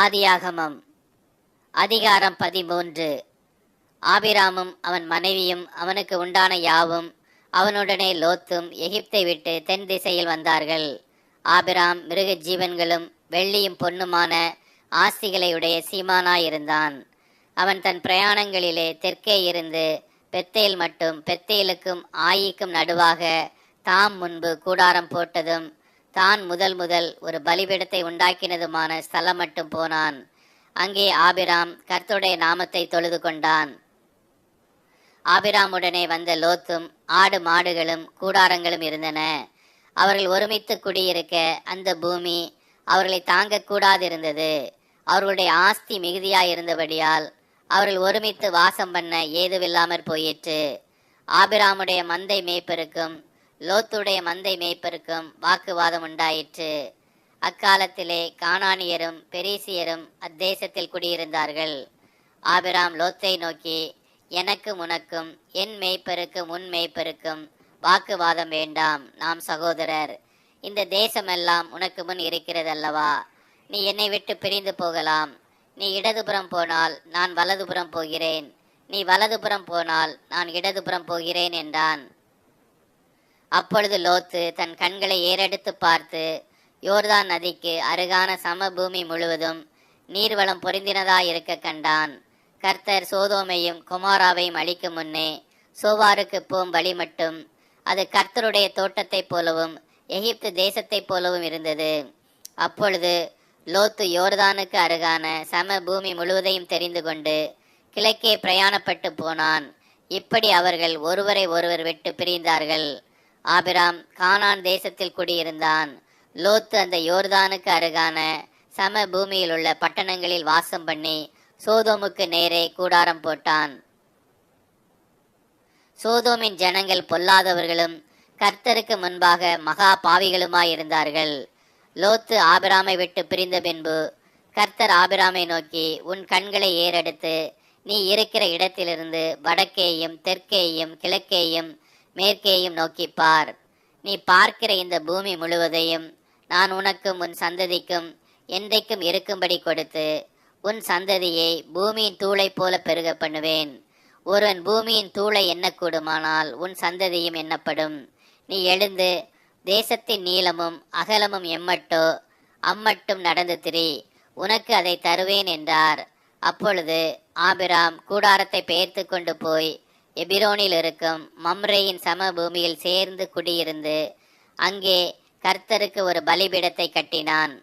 ஆதியாகமம் அதிகாரம் 13. ஆபிராமும் அவன் மனைவியும் அவனுக்கு உண்டான யாவும் அவனுடனே லோத்தும் எகிப்தை விட்டு தென் திசையில் வந்தார்கள். ஆபிராம் மிருக ஜீவன்களும் வெள்ளியும் பொன்னுமான ஆஸ்திகளை உடைய சீமானாயிருந்தான். அவன் தன் பிரயாணங்களிலே தெற்கே இருந்து பெத்தேல் மட்டும் பெத்தேலுக்கும் ஆயிக்கும் நடுவாக தாம் முன்பு கூடாரம் போட்டதும் தான் முதல் ஒரு பலிபீடத்தை உண்டாக்கினதுமான ஸ்தலம் மட்டும் போனான். அங்கே ஆபிராம் கர்த்தருடைய நாமத்தை தொழுது கொண்டான். ஆபிராமுடனே வந்த லோத்தும் ஆடு மாடுகளும் கூடாரங்களும் இருந்தன. அவர்கள் ஒருமித்து குடியிருக்க அந்த பூமி அவர்களை தாங்கக்கூடாதிருந்தது. அவர்களுடைய ஆஸ்தி மிகுதியாயிருந்தபடியால் அவர்கள் ஒருமித்து வாசம் பண்ண ஏதுவில்லாமற் போயிற்று. ஆபிராமுடைய மந்தை மேய்ப்பருக்கும் லோத்துடைய மந்தை மேய்ப்பருக்கும் வாக்குவாதம் உண்டாயிற்று. அக்காலத்திலே கானானியரும் பெரிசியரும் அத்தேசத்தில் குடியிருந்தார்கள். ஆபிராம் லோத்தை நோக்கி, எனக்கும் உனக்கும் என் மேய்ப்பருக்கும் உன் மேய்ப்பருக்கும் வாக்குவாதம் வேண்டாம், நாம் சகோதரர். இந்த தேசமெல்லாம் உனக்கு முன் இருக்கிறதல்லவா? நீ என்னை விட்டு பிரிந்து போகலாம். நீ இடதுபுறம் போனால் நான் வலதுபுறம் போகிறேன், நீ வலதுபுறம் போனால் நான் இடதுபுறம் போகிறேன் என்றான். அப்பொழுது லோத்து தன் கண்களை ஏறெடுத்து பார்த்து யோர்தான் நதிக்கு அருகான சமபூமி முழுவதும் நீர்வளம் பொருந்தினதாயிருக்க கண்டான். கர்த்தர் சோதோமையும் கொமாராவையும் அழிக்கும் முன்னே சோவாருக்கு போம் வழி மட்டும் அது கர்த்தருடைய தோட்டத்தைப் போலவும் எகிப்து தேசத்தைப் போலவும் இருந்தது. அப்பொழுது லோத்து யோர்தானுக்கு அருகான சம பூமி முழுவதையும் தெரிந்து கொண்டு கிழக்கே பிரயாணப்பட்டு போனான். இப்படி அவர்கள் ஒருவரை ஒருவர் விட்டு பிரிந்தார்கள். ஆபிராம் கானான் தேசத்தில் குடியிருந்தான். லோத்து அந்த யோர்தானுக்கு அருகான சம பூமியில் உள்ள பட்டணங்களில் வாசம் பண்ணி சோதோமுக்கு நேரே கூடாரம் போட்டான். சோதோமின் ஜனங்கள் பொல்லாதவர்களும் கர்த்தருக்கு முன்பாக மகா பாவிகளுமாயிருந்தார்கள். லோத்து ஆபிராமை விட்டு பிரிந்த பின்பு கர்த்தர் ஆபிராமை நோக்கி, உன் கண்களை ஏறெடுத்து நீ இருக்கிற இடத்திலிருந்து வடக்கேயும் தெற்கேயும் கிழக்கேயும் மேற்கேயும் நோக்கிப்பார். நீ பார்க்கிற இந்த பூமி முழுவதையும் நான் உனக்கும் உன் சந்ததிக்கும் என்றைக்கும் இருக்கும்படி கொடுத்து உன் சந்ததியை பூமியின் தூளை போல பெருக பண்ணுவேன். ஒருவன் பூமியின் தூளை எண்ணக்கூடுமானால் உன் சந்ததியும் எண்ணப்படும். நீ எழுந்து தேசத்தின் நீளமும் அகலமும் எம்மட்டோ அம்மட்டும் நடந்து திரி, உனக்கு அதை தருவேன் என்றார். அப்பொழுது ஆபிராம் கூடாரத்தை பெயர்த்து கொண்டு போய் எபிரோனில் இருக்கும் மம்ரேயின் சம பூமியில் சேர்ந்து குடியிருந்து அங்கே கர்த்தருக்கு ஒரு பலிபீடத்தை கட்டினான்.